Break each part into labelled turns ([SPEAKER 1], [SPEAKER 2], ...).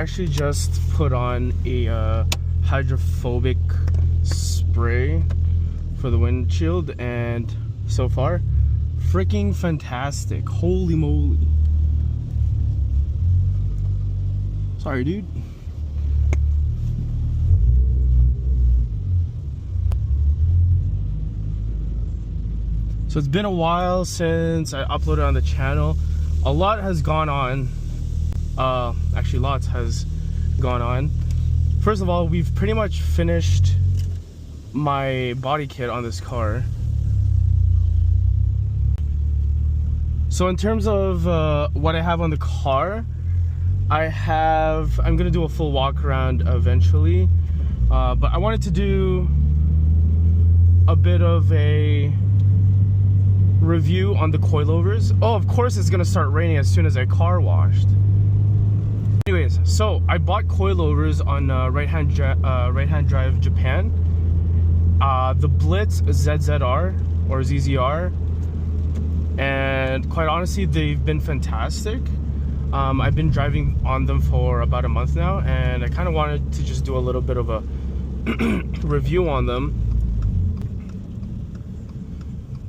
[SPEAKER 1] actually just put on a hydrophobic spray for the windshield, and so far freaking fantastic. Holy moly. Sorry, dude. So it's been a while since I uploaded on the channel. A lot has gone on. Actually, lots has gone on. First of all, we've pretty much finished my body kit on this car. So in terms of what I have on the car, I'm gonna do a full walk around eventually, but I wanted to do a bit of a review on the coilovers. Oh, of course it's gonna start raining as soon as I car washed. Anyways, so I bought coilovers on right-hand drive Japan. The BLITZ ZZR or ZZR, and quite honestly, they've been fantastic. I've been driving on them for about a month now, and I kind of wanted to just do a little bit of a review on them.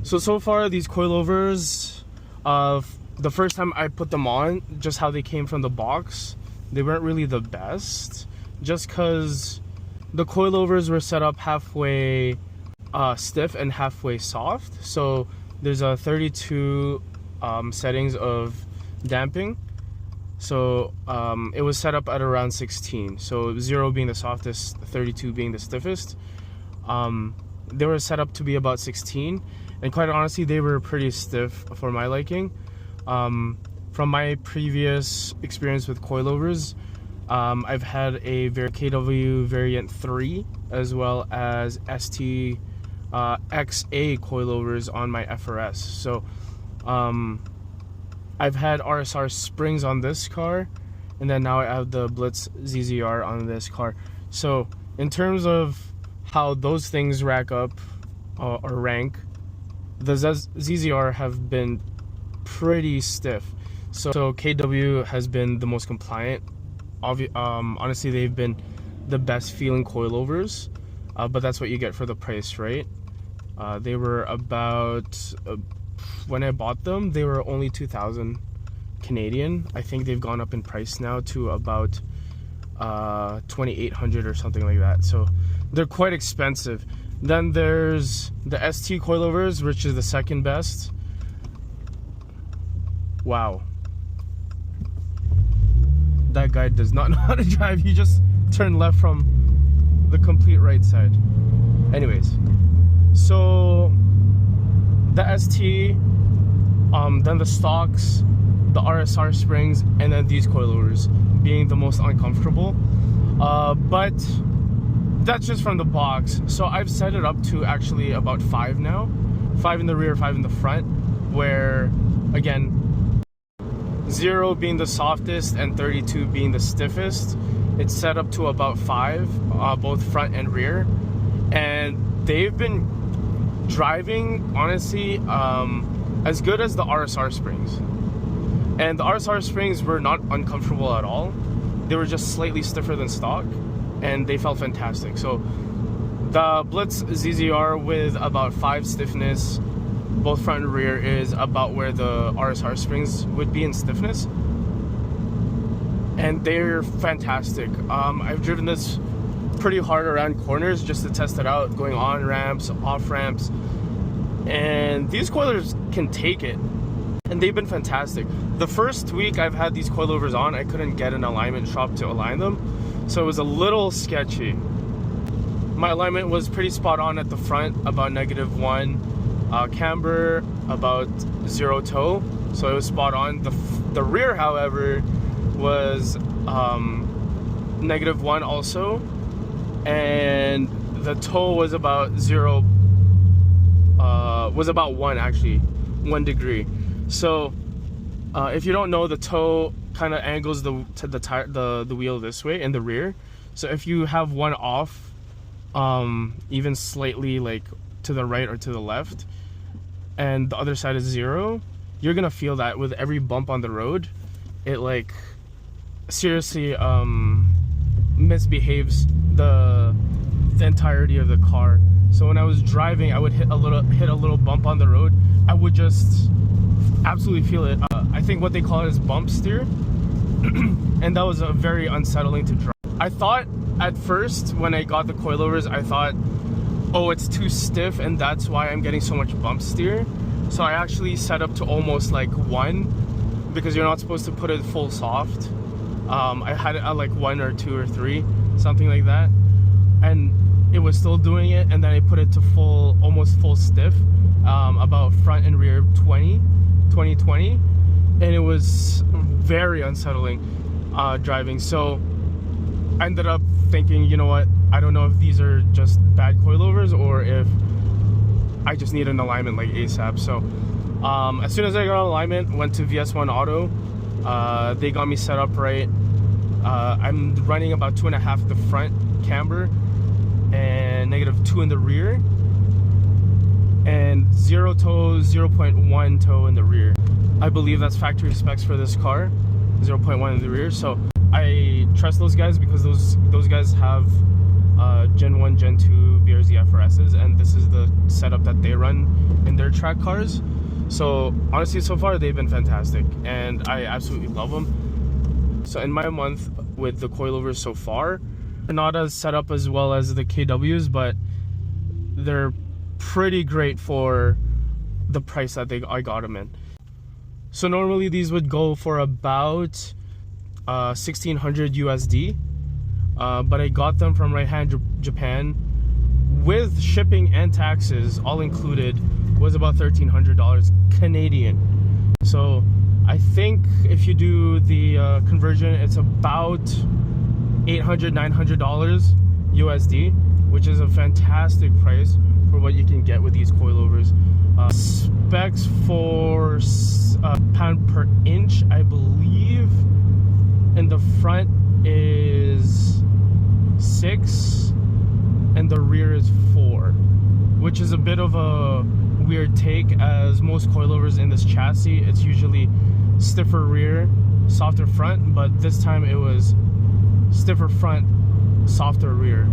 [SPEAKER 1] So far, these coilovers, the first time I put them on, just how they came from the box, they weren't really the best, just because the coilovers were set up halfway stiff and halfway soft. So there's a 32 settings of damping. So it was set up at around 16. So 0 being the softest, 32 being the stiffest. They were set up to be about 16. And quite honestly, they were pretty stiff for my liking. From my previous experience with coilovers, I've had a KW variant 3 as well as ST XA coilovers on my FRS. So I've had RSR springs on this car, and then now I have the BLITZ ZZR on this car. So in terms of how those things rack up or rank, the ZZR have been pretty stiff. So KW has been the most compliant. Honestly, they've been the best feeling coilovers, but that's what you get for the price, right? They were about, when I bought them, they were only 2,000 Canadian. I think they've gone up in price now to about 2,800 or something like that. So they're quite expensive. Then there's the ST coilovers, which is the second best. Wow. That guy does not know how to drive. He just turned left from the complete right side. Anyways, so the ST, then the stocks, the RSR springs, and then these coilovers being the most uncomfortable. But that's just from the box. So I've set it up to actually about 5 now. 5 in the rear, 5 in the front, where again, 0 being the softest and 32 being the stiffest. It's set up to about 5, both front and rear. And they've been driving, honestly, as good as the RSR springs. And the RSR springs were not uncomfortable at all. They were just slightly stiffer than stock, and they felt fantastic. So the BLITZ ZZR with about 5 stiffness, both front and rear, is about where the RSR springs would be in stiffness, and they're fantastic. I've driven this pretty hard around corners just to test it out, going on ramps, off ramps, and these coilovers can take it, and they've been fantastic. The first week I've had these coilovers on, I couldn't get an alignment shop to align them, so it was a little sketchy. My alignment was pretty spot on at the front, about -1. Camber, about 0 toe, so it was spot on. The rear, however, was -1 also, and the toe was about 0, was about 1 actually, 1 degree. So if you don't know, the toe kind of angles the wheel this way in the rear. So if you have one off, even slightly like to the right or to the left, and the other side is 0, you're gonna feel that with every bump on the road. It like seriously misbehaves the entirety of the car. So when I was driving, I would hit a little bump on the road. I would just absolutely feel it. I think what they call it is bump steer, and that was very unsettling to drive. I thought at first when I got the coilovers, I thought, oh, it's too stiff and that's why I'm getting so much bump steer. So I actually set up to almost like 1, because you're not supposed to put it full soft. I had it at like 1 or 2 or 3, something like that, and it was still doing it. And then I put it to full, almost full stiff, about front and rear 20, and it was very unsettling driving. So I ended up thinking, you know what, I don't know if these are just bad coilovers or if I just need an alignment like ASAP. So as soon as I got alignment, went to VS1 Auto. They got me set up right. I'm running about 2.5 at the front camber and -2 in the rear, and 0 toe, 0.1 toe in the rear. I believe that's factory specs for this car, 0.1 in the rear. So I trust those guys because those guys have Gen 1, Gen 2 BRZ FRSs, and this is the setup that they run in their track cars. So honestly, so far they've been fantastic, and I absolutely love them. So in my month with the coilovers so far, they're not as set up as well as the KWs, but they're pretty great for the price that I got them in. So normally these would go for about 1600 USD, but I got them from Right Hand Japan with shipping and taxes all included, was about $1,300 Canadian. So I think if you do the conversion, it's about $800–900 USD, which is a fantastic price for what you can get with these coilovers. Specs for pound per inch, I believe in the front is 6 and the rear is 4, which is a bit of a weird take, as most coilovers in this chassis, it's usually stiffer rear, softer front, but this time it was stiffer front, softer rear.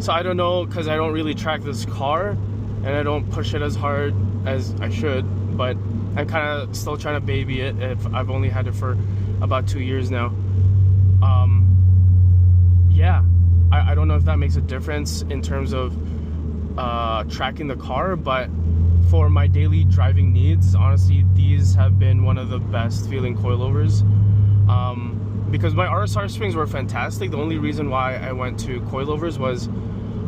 [SPEAKER 1] So I don't know, because I don't really track this car and I don't push it as hard as I should, but I'm kind of still trying to baby it. If I've only had it for about 2 years now. Yeah, I don't know if that makes a difference in terms of tracking the car, but for my daily driving needs, honestly, these have been one of the best feeling coilovers. Because my RSR springs were fantastic. The only reason why I went to coilovers was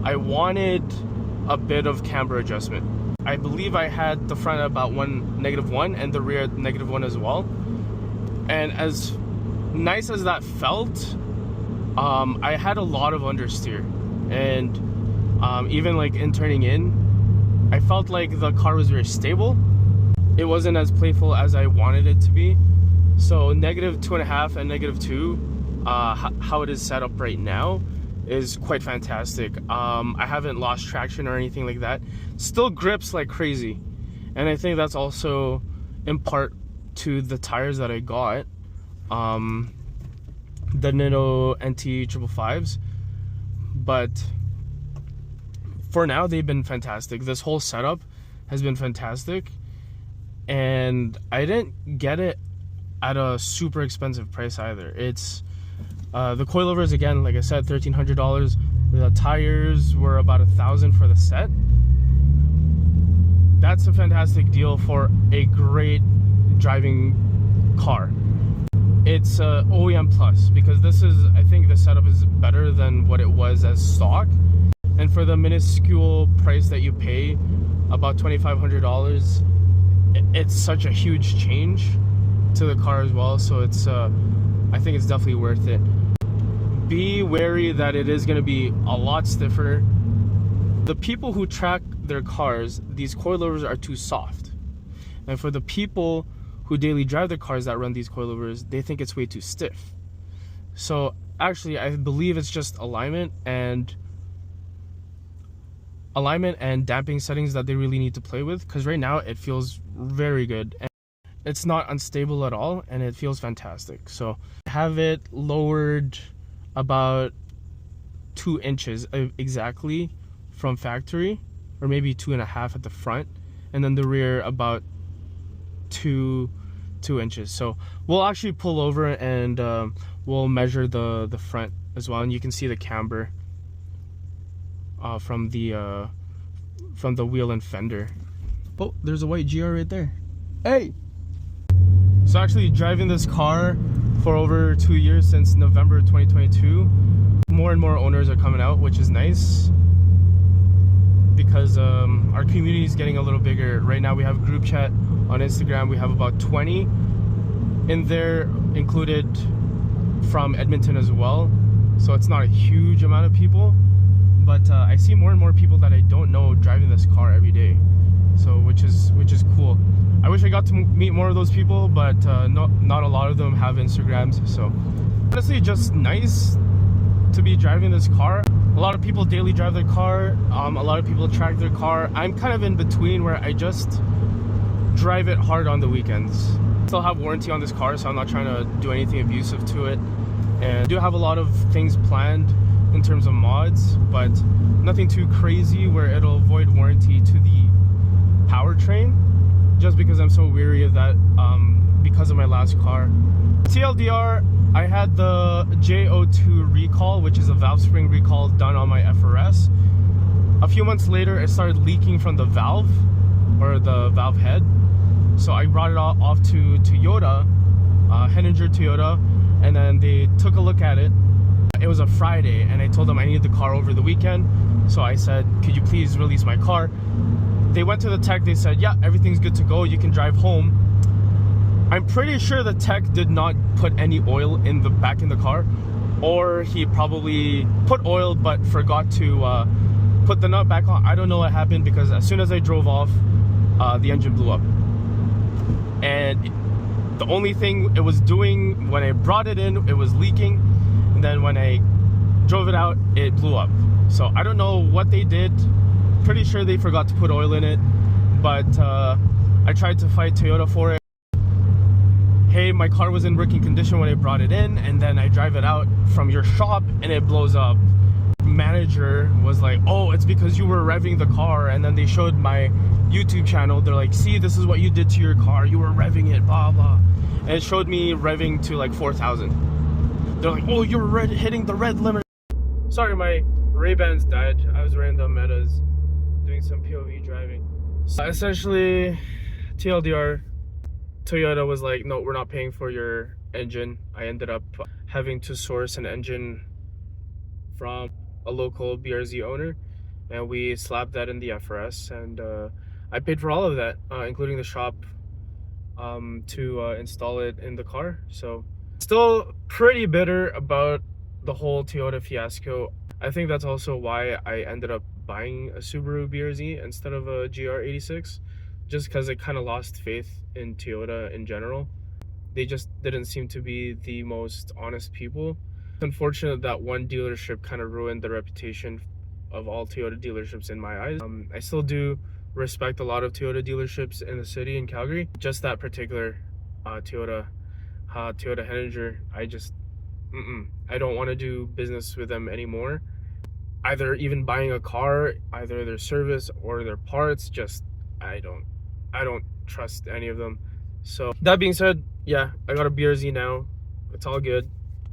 [SPEAKER 1] I wanted a bit of camber adjustment. I believe I had the front at about -1 and the rear at -1 as well. And as nice as that felt, I had a lot of understeer, and even like in turning in, I felt like the car was very stable. It wasn't as playful as I wanted it to be. So -2.5 and -2, how it is set up right now, is quite fantastic. I haven't lost traction or anything like that. Still grips like crazy, and I think that's also in part to the tires that I got, the Nitto NT 555s. But for now, they've been fantastic. This whole setup has been fantastic, and I didn't get it at a super expensive price either. It's the coilovers, again, like I said, $1,300. The tires were about $1,000 for the set. That's a fantastic deal for a great driving car. It's OEM plus, because this is, I think the setup is better than what it was as stock, and for the minuscule price that you pay, about $2,500, it's such a huge change to the car as well. So it's I think it's definitely worth it. Be wary that it is going to be a lot stiffer. The people who track their cars, these coilovers are too soft, and for the people who daily drive their cars that run these coilovers, they think it's way too stiff. So actually, I believe it's just alignment and damping settings that they really need to play with, because right now it feels very good and it's not unstable at all, and it feels fantastic. So I have it lowered about 2 inches exactly from factory, or maybe 2.5 at the front, and then the rear about 2 inches. So we'll actually pull over and we'll measure the front as well, and you can see the camber from the wheel and fender. Oh, there's a white GR right there. Hey! So actually driving this car for over 2 years, since November 2022, more and more owners are coming out, which is nice, because our community is getting a little bigger. Right now we have a group chat on Instagram. We have about 20 in there, included from Edmonton as well. So it's not a huge amount of people, but I see more and more people that I don't know driving this car every day. So which is cool. I wish I got to meet more of those people, but not a lot of them have Instagrams. So honestly, just nice to be driving this car. A lot of people daily drive their car. A lot of people track their car. I'm kind of in between, where I just drive it hard on the weekends. Still have warranty on this car, so I'm not trying to do anything abusive to it. And I do have a lot of things planned in terms of mods, but nothing too crazy where it'll void warranty to the powertrain, just because I'm so weary of that because of my last car. TLDR, I had the J02 recall, which is a valve spring recall done on my FRS. A few months later, it started leaking from the valve, or the valve head. So I brought it off to Toyota, Henninger Toyota, and then they took a look at it. It was a Friday, and I told them I needed the car over the weekend. So I said, could you please release my car? They went to the tech, they said, yeah, everything's good to go, you can drive home. I'm pretty sure the tech did not put any oil in the back in the car, or he probably put oil but forgot to put the nut back on. I don't know what happened, because as soon as I drove off, the engine blew up. And the only thing it was doing when I brought it in, it was leaking, and then when I drove it out, it blew up. So I don't know what they did. Pretty sure they forgot to put oil in it, but I tried to fight Toyota for it. Hey, my car was in working condition when I brought it in, and then I drive it out from your shop and it blows up. Manager was like, oh, it's because you were revving the car. And then they showed my YouTube channel. They're like, see, this is what you did to your car, you were revving it, blah blah. And it showed me revving to like 4,000. They're like, oh, you're hitting the red limit. Sorry, my Ray-Bans died. I was wearing the Metas, doing some POV driving. So essentially, TLDR, Toyota was like, no, we're not paying for your engine. I ended up having to source an engine from a local BRZ owner, and we slapped that in the FRS, and I paid for all of that, including the shop to install it in the car. So still pretty bitter about the whole Toyota fiasco. I think that's also why I ended up buying a Subaru BRZ instead of a GR86, just because I kind of lost faith in Toyota in general. They just didn't seem to be the most honest people. It's unfortunate that one dealership kind of ruined the reputation of all Toyota dealerships in my eyes. I still do respect a lot of Toyota dealerships in the city in Calgary. Just that particular Toyota Henninger, I don't want to do business with them anymore. Either even buying a car, either their service or their parts, just I don't trust any of them. So that being said, yeah, I got a BRZ now. It's all good.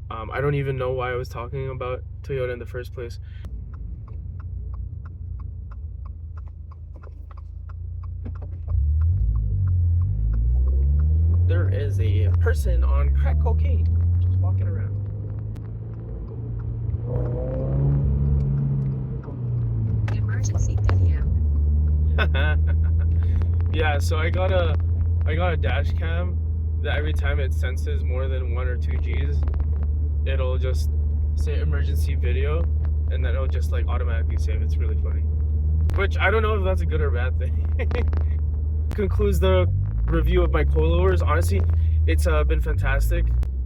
[SPEAKER 1] I don't even know why I was talking about Toyota in the first place. There is a person on crack cocaine just walking around.
[SPEAKER 2] Emergency video.
[SPEAKER 1] Yeah, so I got a dash cam that every time it senses more than 1 or 2 G's, it'll just say emergency video, and then it'll just like automatically save. It's really funny. Which I don't know if that's a good or bad thing. Concludes the review of my coilovers. Honestly, it's been fantastic.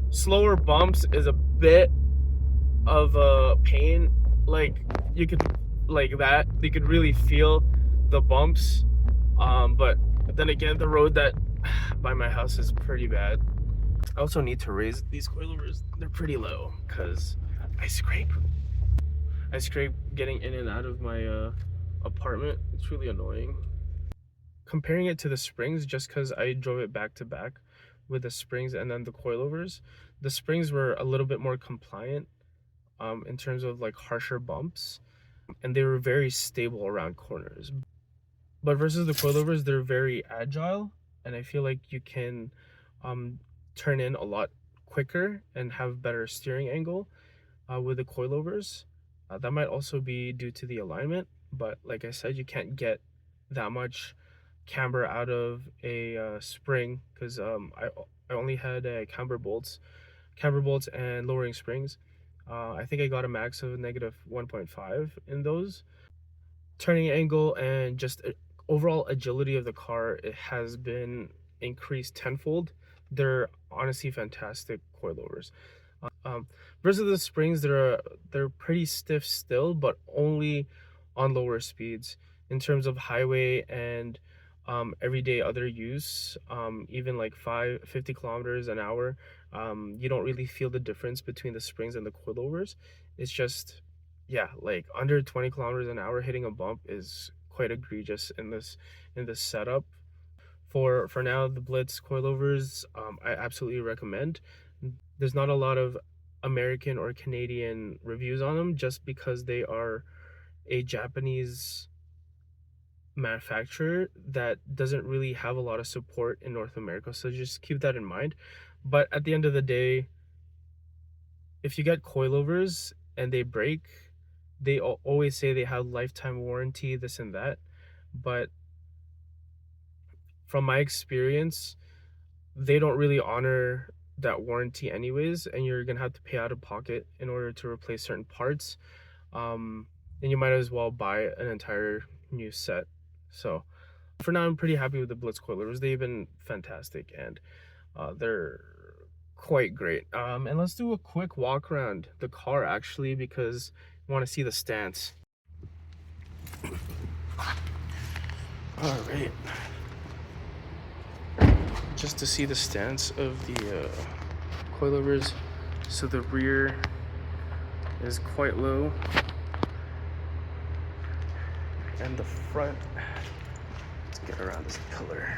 [SPEAKER 1] Slower bumps is a bit of a pain. Like you could really feel the bumps. But then again, the road that by my house is pretty bad. I also need to raise these coilovers. They're pretty low because I scrape getting in and out of my apartment. It's really annoying. Comparing it to the springs, just because I drove it back to back with the springs and then the coilovers, the springs were a little bit more compliant in terms of like harsher bumps, and they were very stable around corners. But versus the coilovers, they're very agile, and I feel like you can turn in a lot quicker and have better steering angle with the coilovers. That might also be due to the alignment, but like I said, you can't get that much camber out of a spring because I only had camber bolts and lowering springs. I think I got a max of negative 1.5 in those. Turning angle and just overall agility of the car, it has been increased tenfold. They're honestly fantastic coilovers. Versus the springs, they're pretty stiff still, but only on lower speeds. In terms of highway and everyday other use, even like 50 kilometers an hour, you don't really feel the difference between the springs and the coilovers. It's just, yeah, like under 20 kilometers an hour hitting a bump is quite egregious in this setup. For now, the Blitz coilovers, I absolutely recommend. There's not a lot of American or Canadian reviews on them just because they are a Japanese manufacturer that doesn't really have a lot of support in North America, so just keep that in mind. But at the end of the day, if you get coilovers and they break, they always say they have lifetime warranty, this and that, but from my experience, they don't really honor that warranty anyways, and you're gonna have to pay out of pocket in order to replace certain parts. And you might as well buy an entire new set. So for now, I'm pretty happy with the Blitz coilovers. They've been fantastic, and they're quite great. And let's do a quick walk around the car actually, because I want to see the stance. All right, just to see the stance of the coilovers. So the rear is quite low, and the front, let's get around this pillar.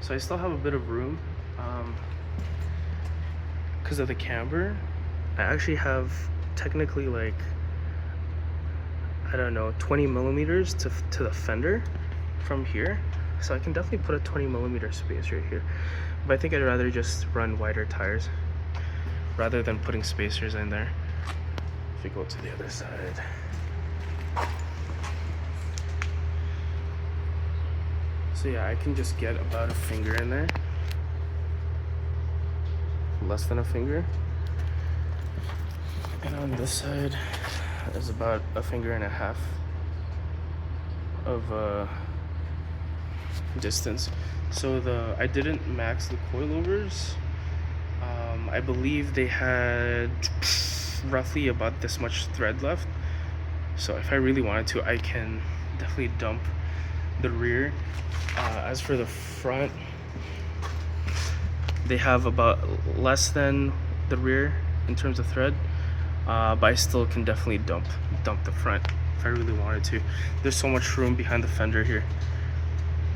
[SPEAKER 1] So I still have a bit of room because of the camber. I actually have technically like, I don't know, 20 millimeters to the fender from here. So I can definitely put a 20 millimeter space right here. But I think I'd rather just run wider tires rather than putting spacers in there. If we go to the other side. So yeah, I can just get about a finger in there. Less than a finger. And on this side is about a finger and a half of distance. So I didn't max the coilovers. I believe they had roughly about this much thread left. So if I really wanted to, I can definitely dump the rear. As for the front, they have about less than the rear in terms of thread, but I still can definitely dump the front if I really wanted to. There's so much room behind the fender here.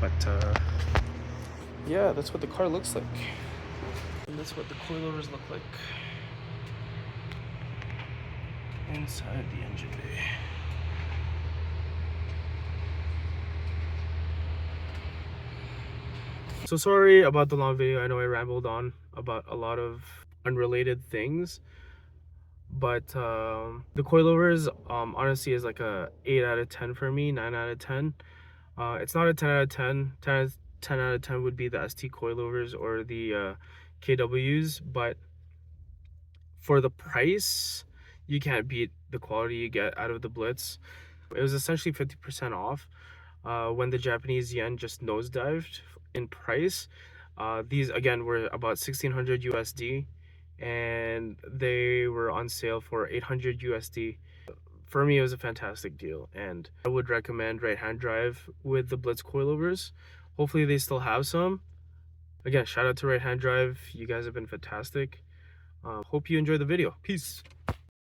[SPEAKER 1] But yeah, that's what the car looks like. And that's what the coilovers look like inside the engine bay. So sorry about the long video. I know I rambled on about a lot of unrelated things, but the coilovers honestly is like a 8 out of 10 for me, 9 out of 10. It's not a 10 out of 10. 10 out of 10 would be the ST coilovers or the KWs, but for the price, you can't beat the quality you get out of the Blitz. It was essentially 50% off when the Japanese yen just nosedived in price. These again were about 1600 USD, and they were on sale for 800 USD. for me, it was a fantastic deal, and I would recommend right-hand drive with the BLITZ coilovers. Hopefully they still have some. Again, shout out to right-hand drive. You guys have been fantastic. Hope you enjoyed the video. Peace.